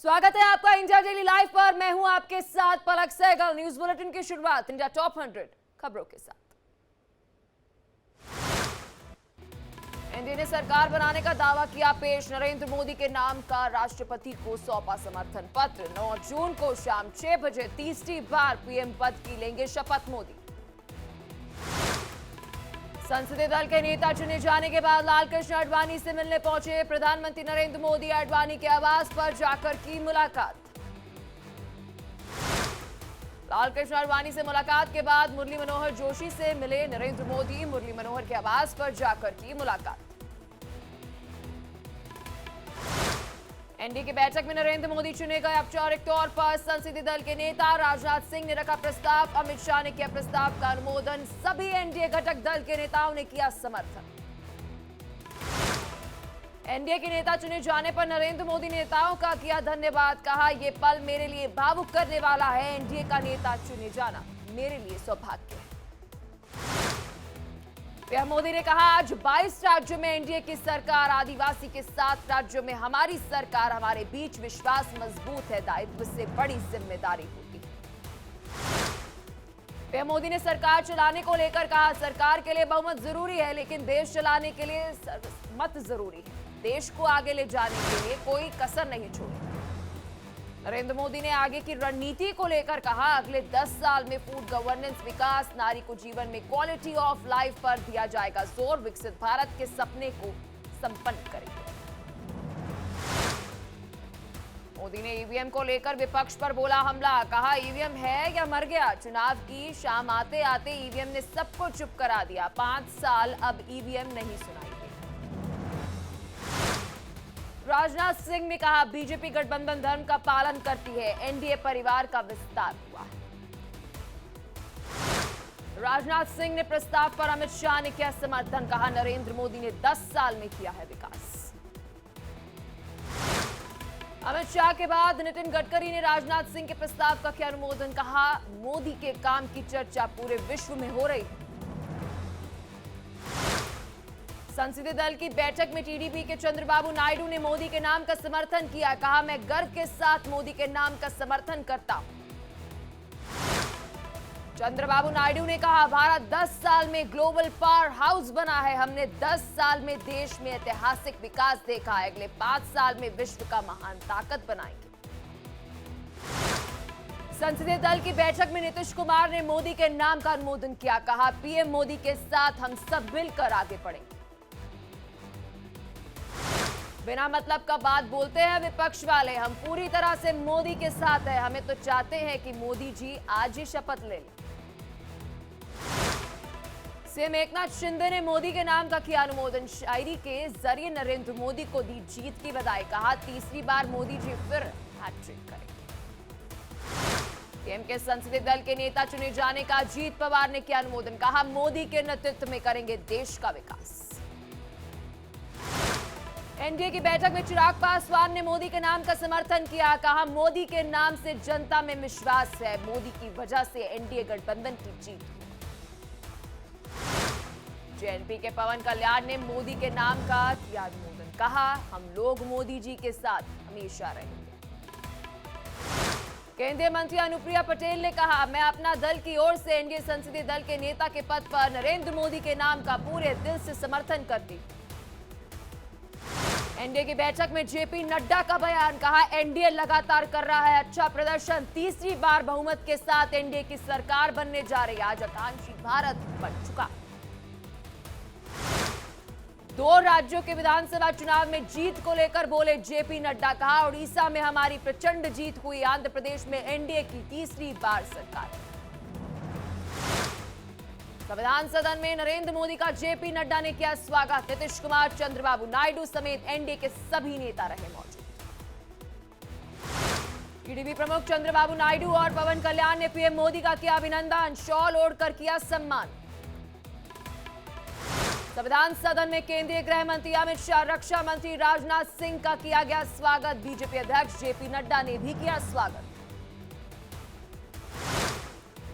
स्वागत है आपका इंडिया डेली लाइव पर। मैं हूं आपके साथ पलक सहगल। न्यूज बुलेटिन की शुरुआत इंडिया टॉप 100 खबरों के साथ। एनडीए ने सरकार बनाने का दावा किया पेश। नरेंद्र मोदी के नाम का राष्ट्रपति को सौंपा समर्थन पत्र। 9 जून को शाम 6 बजे तीसरी बार पीएम पद की लेंगे शपथ मोदी। संसदीय दल के नेता चुने जाने के बाद लालकृष्ण आडवाणी से मिलने पहुंचे प्रधानमंत्री नरेंद्र मोदी। आडवाणी के आवास पर जाकर की मुलाकात। लालकृष्ण आडवाणी से मुलाकात के बाद मुरली मनोहर जोशी से मिले नरेंद्र मोदी। मुरली मनोहर के आवास पर जाकर की मुलाकात। एनडीए की बैठक में नरेंद्र मोदी चुने गए औपचारिक तौर पर। संसदीय दल के नेता राजनाथ सिंह ने रखा प्रस्ताव। अमित शाह ने किया प्रस्ताव का अनुमोदन। सभी एनडीए घटक दल के नेताओं ने किया समर्थन। एनडीए के नेता चुने जाने पर नरेंद्र मोदी नेताओं का किया धन्यवाद। कहा यह पल मेरे लिए भावुक करने वाला है। एनडीए का नेता चुने जाना मेरे लिए सौभाग्य है। पीएम मोदी ने कहा आज 22 राज्यों में एनडीए की सरकार। आदिवासी के 7 राज्यों में हमारी सरकार। हमारे बीच विश्वास मजबूत है। दायित्व से बड़ी जिम्मेदारी होगी। पीएम मोदी ने सरकार चलाने को लेकर कहा सरकार के लिए बहुमत जरूरी है, लेकिन देश चलाने के लिए सर्वसम्मत जरूरी है। देश को आगे ले जाने के लिए कोई कसर नहीं छोड़ी। नरेंद्र मोदी ने आगे की रणनीति को लेकर कहा अगले 10 साल में फूड गवर्नेंस, विकास, नारी को जीवन में क्वालिटी ऑफ लाइफ पर दिया जाएगा जोर। विकसित भारत के सपने को संपन्न करेंगे। मोदी ने ईवीएम को लेकर विपक्ष पर बोला हमला। कहा ईवीएम है या मर गया। चुनाव की शाम आते आते ईवीएम ने सबको चुप करा दिया। 5 साल अब ईवीएम नहीं सुनाई। राजनाथ सिंह ने कहा बीजेपी गठबंधन धर्म का पालन करती है। एनडीए परिवार का विस्तार हुआ है। राजनाथ सिंह ने प्रस्ताव पर अमित शाह ने किया समर्थन। कहा नरेंद्र मोदी ने 10 साल में किया है विकास। अमित शाह के बाद नितिन गडकरी ने राजनाथ सिंह के प्रस्ताव का किया अनुमोदन। कहा मोदी के काम की चर्चा पूरे विश्व में हो रही है। संसदीय दल की बैठक में टीडीपी के चंद्रबाबू नायडू ने मोदी के नाम का समर्थन किया। कहा मैं गर्व के साथ मोदी के नाम का समर्थन करता हूं। चंद्रबाबू नायडू ने कहा भारत 10 साल में ग्लोबल पावर हाउस बना है। हमने 10 साल में देश में ऐतिहासिक विकास देखा है। अगले 5 साल में विश्व का महान ताकत बनाएंगे। संसदीय दल की बैठक में नीतीश कुमार ने मोदी के नाम का अनुमोदन किया। कहा पीएम मोदी के साथ हम सब मिलकर आगे बढ़ेंगे। बिना मतलब का बात बोलते हैं विपक्ष वाले। हम पूरी तरह से मोदी के साथ हैं। हमें तो चाहते हैं कि मोदी जी आज ही शपथ ले लें। सीएम एकनाथ शिंदे ने मोदी के नाम का किया अनुमोदन। शायरी के जरिए नरेंद्र मोदी को दी जीत की बधाई। कहा तीसरी बार मोदी जी फिर हैट्रिक करेंगे। पीएम के संसदीय दल के नेता चुने जाने का अजीत पवार ने किया अनुमोदन। कहा मोदी के नेतृत्व में करेंगे देश का विकास। एनडीए की बैठक में चिराग पासवान ने मोदी के नाम का समर्थन किया। कहा मोदी के नाम से जनता में विश्वास है। मोदी की वजह से एनडीए गठबंधन की जीत। जेएनपी के पवन कल्याण ने मोदी के नाम का किया अनुमोदन। कहा हम लोग मोदी जी के साथ हमेशा रहेंगे। केंद्रीय मंत्री अनुप्रिया पटेल ने कहा मैं अपना दल की ओर से एनडीए संसदीय दल के नेता के पद पर नरेंद्र मोदी के नाम का पूरे दिल से समर्थन करती हूं। एनडीए की बैठक में जेपी नड्डा का बयान। कहा एनडीए लगातार कर रहा है अच्छा प्रदर्शन। तीसरी बार बहुमत के साथ एनडीए की सरकार बनने जा रही है। आज आकांक्षी भारत बन चुका। 2 राज्यों के विधानसभा चुनाव में जीत को लेकर बोले जेपी नड्डा। कहा उड़ीसा में हमारी प्रचंड जीत हुई। आंध्र प्रदेश में एनडीए की तीसरी बार सरकार। संविधान सदन में नरेंद्र मोदी का जेपी नड्डा ने किया स्वागत। नीतीश कुमार, चंद्रबाबू नायडू समेत एनडीए के सभी नेता रहे मौजूद। टीडीपी प्रमुख चंद्रबाबू नायडू और पवन कल्याण ने पीएम मोदी का किया अभिनंदन। शॉल ओढ़कर किया सम्मान। संविधान सदन में केंद्रीय गृह मंत्री अमित शाह, रक्षा मंत्री राजनाथ सिंह का किया गया स्वागत। बीजेपी अध्यक्ष जेपी नड्डा ने भी किया स्वागत।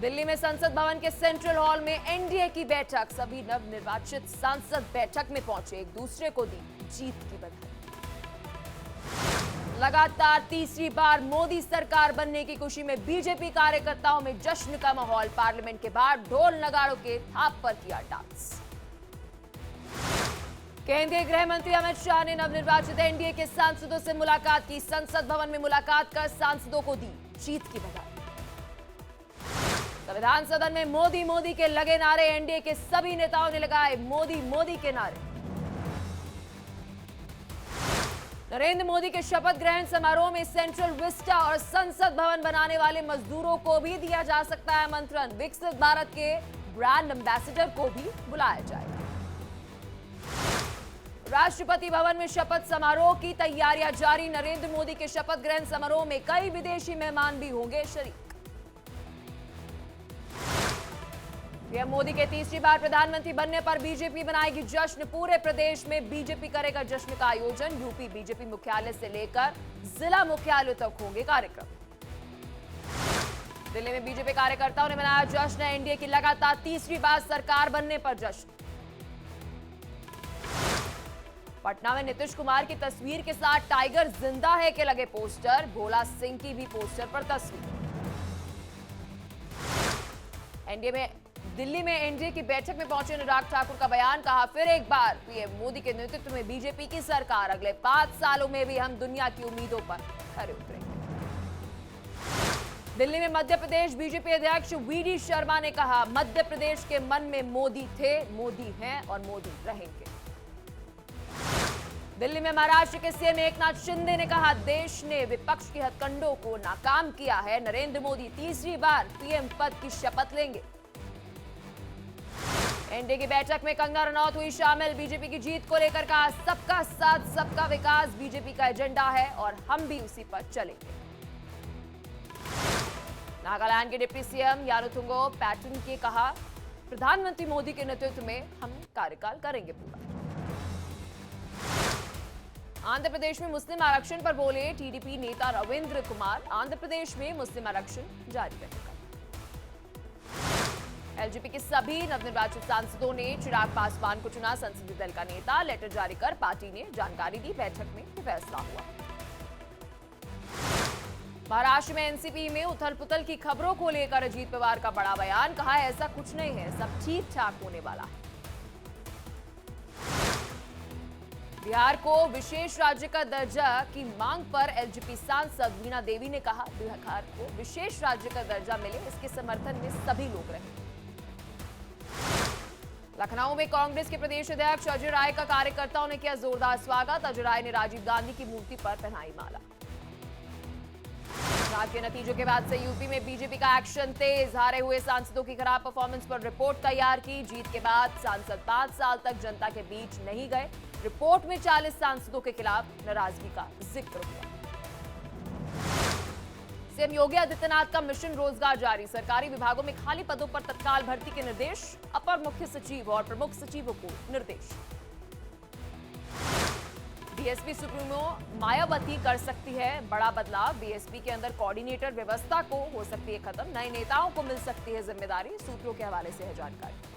दिल्ली में संसद भवन के सेंट्रल हॉल में एनडीए की बैठक। सभी नवनिर्वाचित सांसद बैठक में पहुंचे। एक दूसरे को दी जीत की बधाई। लगातार तीसरी बार मोदी सरकार बनने की खुशी में बीजेपी कार्यकर्ताओं में जश्न का माहौल। पार्लियामेंट के बाहर ढोल नगाड़ों के थाप पर किया डांस। केंद्रीय गृह मंत्री अमित शाह ने नवनिर्वाचित एनडीए के सांसदों से मुलाकात की। संसद भवन में मुलाकात कर सांसदों को दी जीत की बधाई। संविधान सदन में मोदी मोदी के लगे नारे। एनडीए के सभी नेताओं ने लगाए मोदी मोदी के नारे। नरेंद्र मोदी के शपथ ग्रहण समारोह में सेंट्रल विस्टा और संसद भवन बनाने वाले मजदूरों को भी दिया जा सकता है आमंत्रण। विकसित भारत के ब्रांड एम्बेसडर को भी बुलाया जाएगा। राष्ट्रपति भवन में शपथ समारोह की तैयारियां जारी। नरेंद्र मोदी के शपथ ग्रहण समारोह में कई विदेशी मेहमान भी होंगे शरीक। पीएम मोदी के तीसरी बार प्रधानमंत्री बनने पर बीजेपी बनाएगी जश्न। पूरे प्रदेश में बीजेपी करेगा जश्न का आयोजन। यूपी बीजेपी मुख्यालय से लेकर जिला मुख्यालय तक होंगे कार्यक्रम। दिल्ली में बीजेपी कार्यकर्ताओं ने मनाया जश्न। एनडीए की लगातार तीसरी बार सरकार बनने पर जश्न। पटना में नीतीश कुमार की तस्वीर के साथ टाइगर जिंदा है के लगे पोस्टर। भोला सिंह की भी पोस्टर पर तस्वीर। दिल्ली में एनडीए की बैठक में पहुंचे अनुराग ठाकुर का बयान। कहा फिर एक बार पीएम मोदी के नेतृत्व में बीजेपी की सरकार। अगले 5 सालों में भी हम दुनिया की उम्मीदों पर खरे उतरेंगे। दिल्ली में मध्य प्रदेश बीजेपी अध्यक्ष वीडी शर्मा ने कहा मध्य प्रदेश के मन में मोदी थे, मोदी हैं और मोदी रहेंगे। दिल्ली में महाराष्ट्र के सीएम एकनाथ शिंदे ने कहा देश ने विपक्ष के हथकंडों को नाकाम किया है। नरेंद्र मोदी तीसरी बार पीएम पद की शपथ लेंगे। एनडीए की बैठक में कंगना रनौत हुई शामिल। बीजेपी की जीत को लेकर कहा सबका साथ सबका विकास बीजेपी का एजेंडा है और हम भी उसी पर चलेंगे। नागालैंड के डिप्टी सीएम यानुथुंगो पैटन के कहा प्रधानमंत्री मोदी के नेतृत्व में हम कार्यकाल करेंगे पूरा। आंध्र प्रदेश में मुस्लिम आरक्षण पर बोले टीडीपी नेता रविंद्र कुमार। आंध्र प्रदेश में मुस्लिम आरक्षण जारी रहेगा। एलजेपी के सभी नवनिर्वाचित सांसदों ने चिराग पासवान को चुना संसदीय दल का नेता। लेटर जारी कर पार्टी ने जानकारी दी। बैठक में फैसला हुआ। महाराष्ट्र में एनसीपी में उथल पुथल की खबरों को लेकर अजीत पवार का बड़ा बयान। कहा ऐसा कुछ नहीं है, सब ठीक ठाक होने वाला है। बिहार को विशेष राज्य का दर्जा की मांग पर एलजेपी सांसद वीणा देवी ने कहा बिहार को विशेष राज्य का दर्जा मिले इसके समर्थन में सभी लोग रहे। लखनऊ में कांग्रेस के प्रदेश अध्यक्ष अजय राय का कार्यकर्ताओं ने किया जोरदार स्वागत। अजय राय ने राजीव गांधी की मूर्ति पर पहनाई माला। चुनाव के नतीजों के बाद से यूपी में बीजेपी का एक्शन तेज। हारे हुए सांसदों की खराब परफॉर्मेंस पर रिपोर्ट तैयार की। जीत के बाद सांसद 5 साल तक जनता के बीच नहीं गए। रिपोर्ट में 40 सांसदों के खिलाफ नाराजगी का जिक्र हुआ। सीएम योगी आदित्यनाथ का मिशन रोजगार जारी। सरकारी विभागों में खाली पदों पर तत्काल भर्ती के निर्देश। अपर मुख्य सचिव और प्रमुख सचिवों को निर्देश। बीएसपी सुप्रीमो मायावती कर सकती है बड़ा बदलाव। बीएसपी के अंदर कोऑर्डिनेटर व्यवस्था को हो सकती है खत्म। नए नेताओं को मिल सकती है जिम्मेदारी। सूत्रों के हवाले से है जानकारी।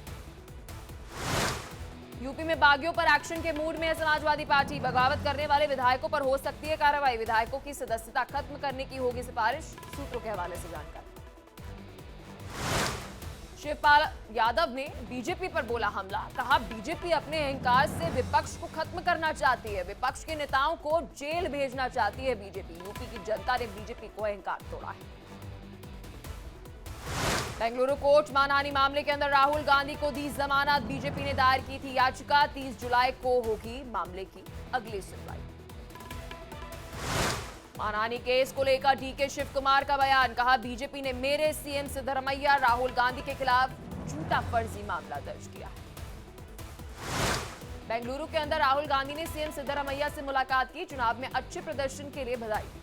यूपी में बागियों पर एक्शन के मूड में है समाजवादी पार्टी। बगावत करने वाले विधायकों पर हो सकती है कार्रवाई। विधायकों की सदस्यता खत्म करने की होगी सिफारिश। सूत्रों के हवाले से जानकारी। शिवपाल यादव ने बीजेपी पर बोला हमला। कहा बीजेपी अपने अहंकार से विपक्ष को खत्म करना चाहती है। विपक्ष के नेताओं को जेल भेजना चाहती है बीजेपी। यूपी की जनता ने बीजेपी को अहंकार तोड़ा है। बेंगलुरु कोर्ट मानहानि मामले के अंदर राहुल गांधी को दी जमानत। बीजेपी ने दायर की थी याचिका। 30 जुलाई को होगी मामले की अगली सुनवाई। मानहानि केस को लेकर डीके शिव कुमार का बयान। कहा बीजेपी ने मेरे सीएम सिद्धरमैया राहुल गांधी के खिलाफ झूठा फर्जी मामला दर्ज किया है। बेंगलुरु के अंदर राहुल गांधी ने सीएम सिद्धरमैया से मुलाकात की। चुनाव में अच्छे प्रदर्शन के लिए बधाई दी।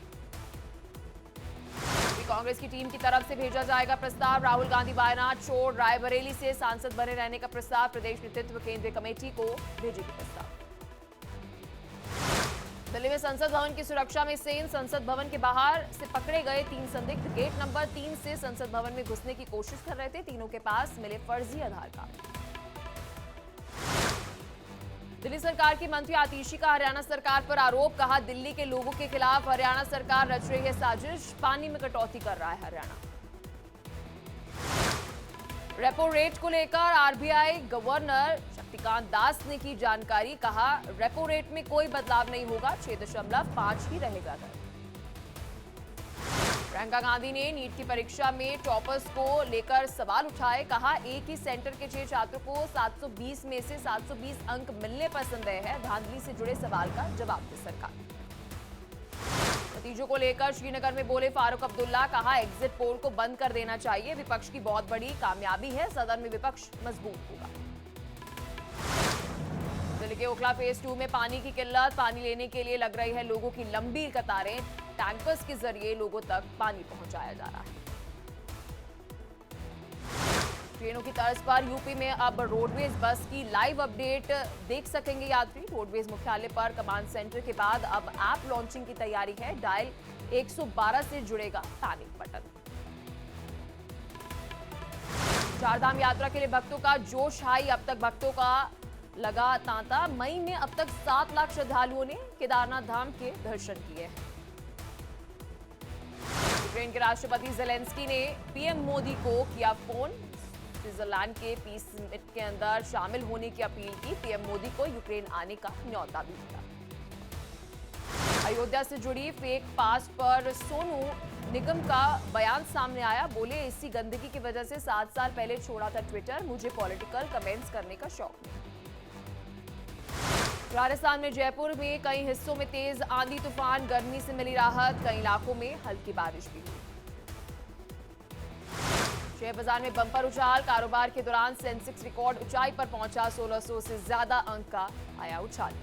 कांग्रेस की टीम की तरफ से भेजा जाएगा प्रस्ताव। राहुल गांधी वायनाड छोड़ रायबरेली से सांसद बने रहने का प्रस्ताव। प्रदेश नेतृत्व केंद्रीय कमेटी को भेजेगी प्रस्ताव। दिल्ली में संसद भवन की सुरक्षा में सेन। संसद भवन के बाहर से पकड़े गए 3 संदिग्ध गेट नंबर 3 से संसद भवन में घुसने की कोशिश कर रहे थे। तीनों के पास मिले फर्जी आधार कार्ड। दिल्ली सरकार की मंत्री आतिशी का हरियाणा सरकार पर आरोप, कहा दिल्ली के लोगों के खिलाफ हरियाणा सरकार रच रही है साजिश, पानी में कटौती कर रहा है हरियाणा। रेपो रेट को लेकर आरबीआई गवर्नर शक्तिकांत दास ने की जानकारी, कहा रेपो रेट में कोई बदलाव नहीं होगा, 6.5 ही रहेगा दर। प्रियंका गांधी ने नीट की परीक्षा में टॉपर्स को लेकर सवाल उठाए, कहा एक ही सेंटर के 6 छात्रों को 720 में से 720 अंक मिलने पर संदेह है, धांधली से जुड़े सवाल का जवाब दे सरकार। नतीजों को लेकर श्रीनगर में बोले फारूक अब्दुल्ला, कहा एग्जिट पोल को बंद कर देना चाहिए, विपक्ष की बहुत बड़ी कामयाबी है, सदन में विपक्ष मजबूत होगा। दिल्ली के ओखला फेज 2 में पानी की किल्लत, पानी लेने के लिए लग रही है लोगों की लंबी कतारें, टैंकर्स के जरिए लोगों तक पानी पहुंचाया जा रहा है। ट्रेनों की तर्ज पर यूपी में अब रोडवेज बस की लाइव अपडेट देख सकेंगे यात्री। रोडवेज मुख्यालय पर कमांड सेंटर के बाद अब ऐप लॉन्चिंग की तैयारी है, डायल 112 से जुड़ेगा पैनिक बटन। चारधाम यात्रा के लिए भक्तों का जोश हाई, अब तक भक्तों का लगा तांता, मई में अब तक 7 लाख श्रद्धालुओं ने केदारनाथ धाम के दर्शन किए हैं। यूक्रेन के राष्ट्रपति जेलेंस्की ने पीएम मोदी को किया फोन, स्विट्जरलैंड के पीस समिट के अंदर शामिल होने की अपील की, पीएम मोदी को यूक्रेन आने का न्योता भी दिया। अयोध्या से जुड़ी फेक पास पर सोनू निगम का बयान सामने आया, बोले इसी गंदगी की वजह से 7 साल पहले छोड़ा था ट्विटर, मुझे पॉलिटिकल कमेंट्स करने का शौक नहीं। राजस्थान में जयपुर में कई हिस्सों में तेज आंधी तूफान, गर्मी से मिली राहत, कई इलाकों में हल्की बारिश भी हुई। शेयर बाजार में बंपर उछाल, कारोबार के दौरान सेंसेक्स रिकॉर्ड ऊंचाई पर पहुंचा, 1600 से ज्यादा अंक का आया उछाल।